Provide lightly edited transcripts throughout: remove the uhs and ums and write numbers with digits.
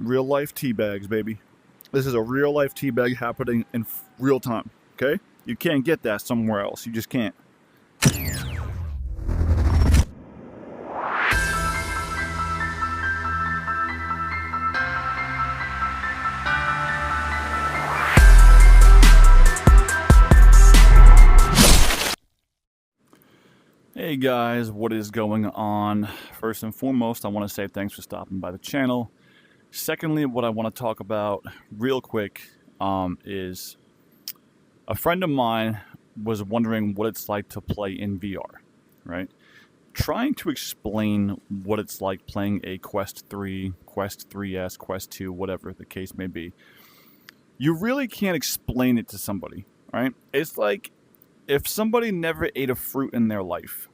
Real life tea bags, baby. This is a real life tea bag happening in real time, okay? You can't get that somewhere else. You just can't. Hey guys, what is going on? First and foremost, I want to say thanks for stopping by the channel. Secondly, what I want to talk about real quick is a friend of mine was wondering what it's like to play in VR, right? Trying to explain what it's like playing a Quest 3, Quest 3S, Quest 2, whatever the case may be. You really can't explain it to somebody, right? It's like if somebody never ate a fruit in their life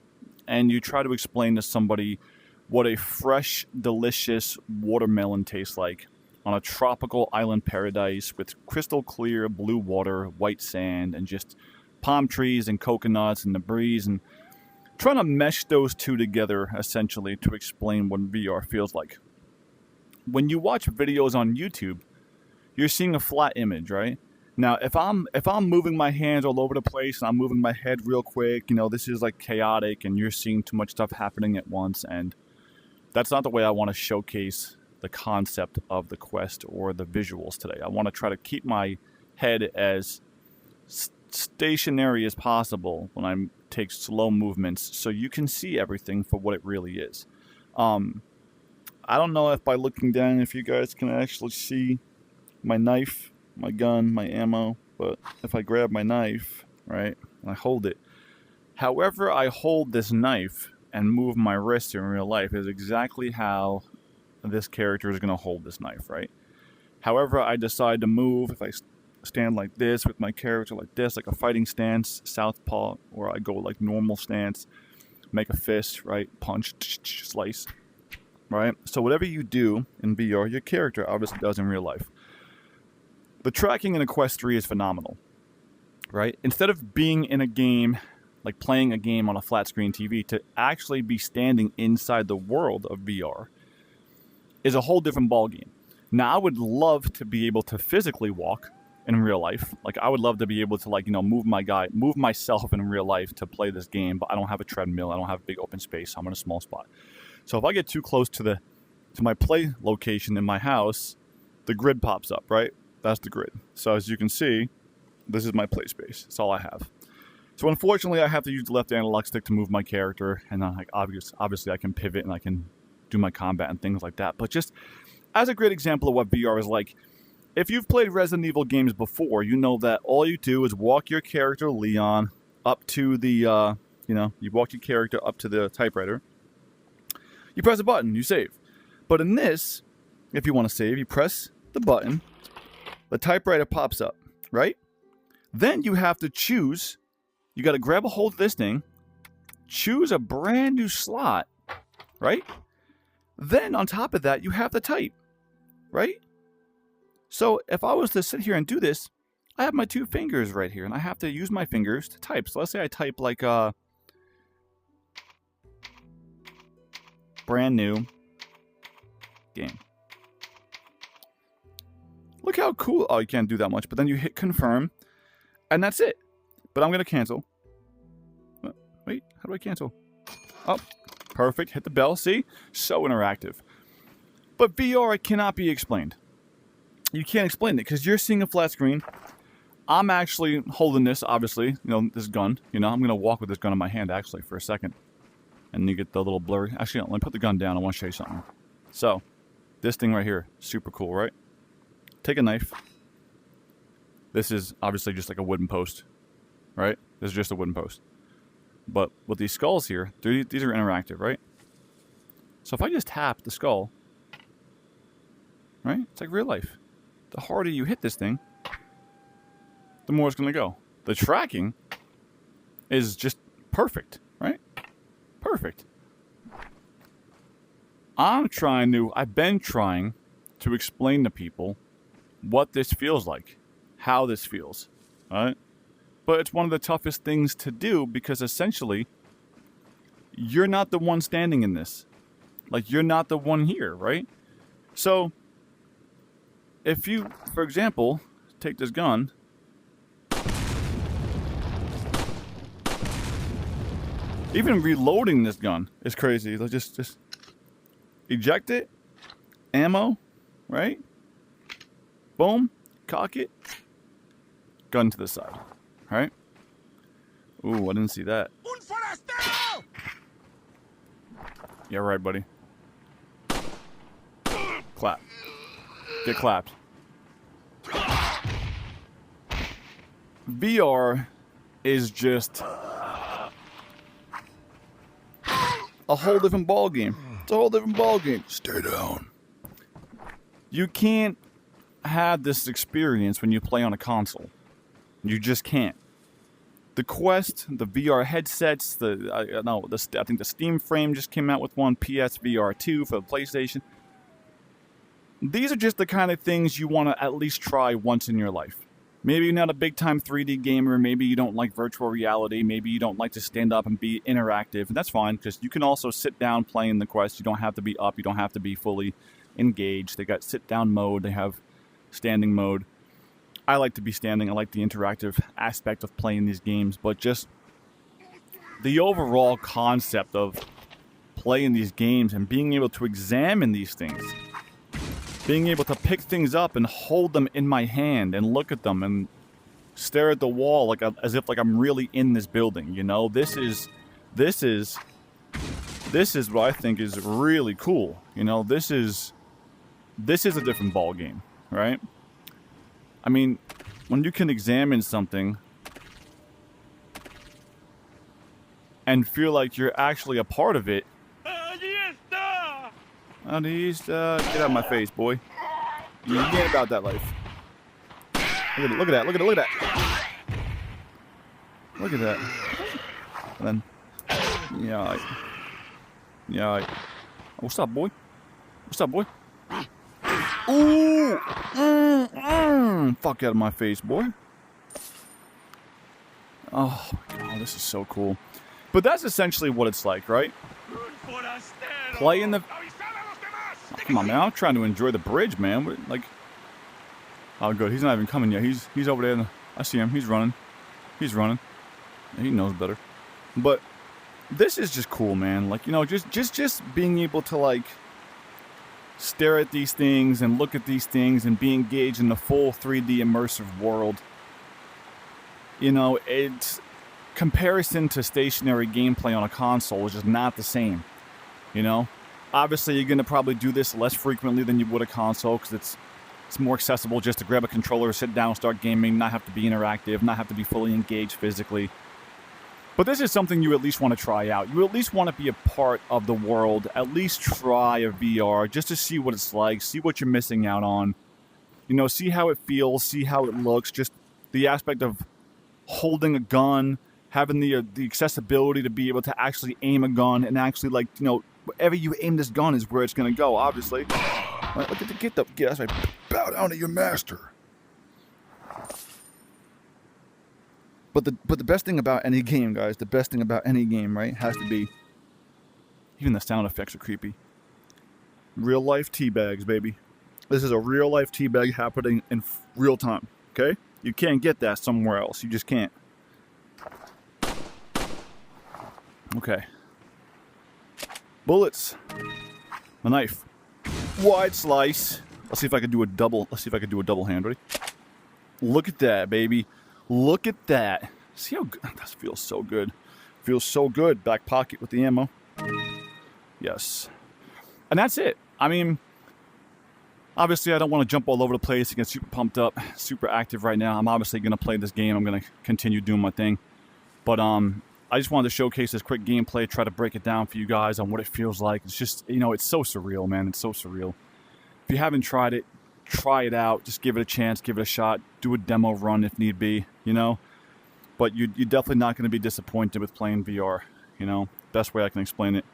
and you try to explain to somebody what a fresh, delicious watermelon tastes like on a tropical island paradise with crystal clear blue water, white sand, and just palm trees and coconuts and the breeze, and trying to mesh those two together essentially to explain what VR feels like. When you watch videos on YouTube, you're seeing a flat image, right? Now, if I'm moving my hands all over the place and I'm moving my head real quick, this is like chaotic and you're seeing too much stuff happening at once, and that's not the way I want to showcase the concept of the Quest or the visuals today. I want to try to keep my head as stationary as possible when I take slow movements so you can see everything for what it really is. I don't know if by looking down if you guys can actually see my knife, my gun, my ammo, but if I grab my knife, right, and I hold it, however I hold this knife and move my wrist in real life is exactly how this character is going to hold this knife, right? However I decide to move, if I stand like this with my character like this, like a fighting stance, southpaw, or I go like normal stance, make a fist, right, punch, slice, right? So whatever you do in VR, your character obviously does in real life. The tracking in a Quest 3 is phenomenal, right? Instead of being in a game, like playing a game on a flat screen TV, to actually be standing inside the world of VR is a whole different ballgame. Now, I would love to be able to physically walk in real life. Like, I would love to be able to, move myself in real life to play this game, but I don't have a treadmill. I don't have a big open space. I'm in a small spot. So if I get too close to my play location in my house, the grid pops up, right? That's the grid. So as you can see, this is my play space. That's all I have. So unfortunately, I have to use the left analog stick to move my character, and then obviously I can pivot and I can do my combat and things like that. But just as a great example of what VR is like, if you've played Resident Evil games before, you know that all you do is walk your character Leon up to the, you walk your character up to the typewriter. You press a button, you save. But in this, if you want to save, you press the button. The typewriter pops up, right? Then you have to choose. You got to grab a hold of this thing, choose a brand new slot, right? Then on top of that, you have to type, right? So if I was to sit here and do this, I have my two fingers right here, and I have to use my fingers to type. So let's say I type like brand new game. Look how cool. Oh, you can't do that much, but then you hit confirm, and that's it. But I'm going to cancel. Wait, how do I cancel? Oh, perfect. Hit the bell. See? So interactive. But VR, it cannot be explained. You can't explain it because you're seeing a flat screen. I'm actually holding this, obviously, this gun. I'm going to walk with this gun in my hand, actually, for a second. And you get the little blurry. Actually, let me put the gun down. I want to show you something. So, this thing right here, super cool, right? Take a knife. This is obviously just like a wooden post, right? This is just a wooden post. But with these skulls here, these are interactive, right? So if I just tap the skull, right? It's like real life. The harder you hit this thing, the more it's going to go. The tracking is just perfect, right? Perfect. I've been trying to explain to people what this feels like, how this feels, right? But it's one of the toughest things to do because essentially you're not the one standing in this. Like, you're not the one here, right? So if you, for example, take this gun, even reloading this gun is crazy. Let's just eject it, ammo, right? Boom, cock it, gun to the side, right? Ooh, I didn't see that. Yeah, right, buddy. Clap. Get clapped. VR is just a whole different ball game. It's a whole different ball game. Stay down. You can't have this experience when you play on a console. You just can't. The Quest, the VR headsets, I think the Steam Frame just came out with one, PSVR 2 for the PlayStation. These are just the kind of things you want to at least try once in your life. Maybe you're not a big-time 3D gamer, maybe you don't like virtual reality, maybe you don't like to stand up and be interactive, and that's fine, because you can also sit down playing the Quest. You don't have to be up, you don't have to be fully engaged. They got sit-down mode, they have standing mode. I like to be standing, I like the interactive aspect of playing these games, but just the overall concept of playing these games and being able to examine these things, being able to pick things up and hold them in my hand and look at them and stare at the wall like as if like I'm really in this building, you know? This is what I think is really cool. You know, this is a different ball game, right? I mean, when you can examine something and feel like you're actually a part of it. Get out of my face, boy. You ain't about that life. Look at that. Look at that. And then, yeah. What's up, boy? Ooh! Fuck out of my face, boy. Oh, my God, this is so cool. But that's essentially what it's like, right? Play in the... Oh, come on, man. I'm trying to enjoy the bridge, man. Like... Oh, good. He's not even coming yet. He's over there. I see him. He's running. Yeah, he knows better. But this is just cool, man. Like, you know, just being able to, like, stare at these things and look at these things and be engaged in the full 3D immersive world. You know, it's... Comparison to stationary gameplay on a console is just not the same. You know? Obviously, you're going to probably do this less frequently than you would a console because it's more accessible just to grab a controller, sit down, start gaming, not have to be interactive, not have to be fully engaged physically. But this is something you at least want to try out. You at least want to be a part of the world, at least try a VR just to see what it's like, see what you're missing out on. You know, see how it feels, see how it looks, just the aspect of holding a gun, having the accessibility to be able to actually aim a gun and actually, like, you know, wherever you aim this gun is where it's going to go, obviously. Get that's right. Bow down to your master. But the best thing about any game, guys, the best thing about any game, right, has to be, even the sound effects are creepy. Real life teabags, baby. This is a real life teabag happening in real time, okay? You can't get that somewhere else. You just can't. Okay. Bullets. A knife. Wide slice. Let's see if I can do a double. Hand. Ready? Look at that, baby. Look at that. See how good that feels. So good. Feels so good. Back pocket with the ammo. Yes. And that's it. I mean, obviously I don't want to jump all over the place and get super pumped up, super active right now. I'm obviously going to play this game. I'm going to continue doing my thing. But I just wanted to showcase this quick gameplay, try to break it down for you guys on what it feels like. It's just, you know, it's so surreal, man. It's so surreal. If you haven't tried it, try it out. Just give it a chance, give it a shot. Do a demo run if need be, you know. But you're definitely not going to be disappointed with playing VR, you know. Best way I can explain it.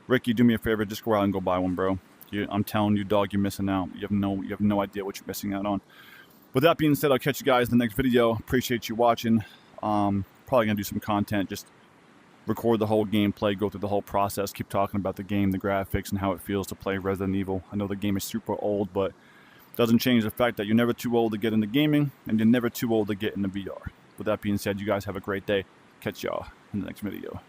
Ricky, do me a favor. Just go out and go buy one, bro. I'm telling you, dog, you're missing out. You have no idea what you're missing out on. With that being said, I'll catch you guys in the next video. Appreciate you watching. Probably going to do some content, just record the whole gameplay, go through the whole process, keep talking about the game, the graphics, and how it feels to play Resident Evil. I know the game is super old, but Doesn't change the fact that you're never too old to get into gaming, and you're never too old to get into VR. With that being said, you guys have a great day. Catch y'all in the next video.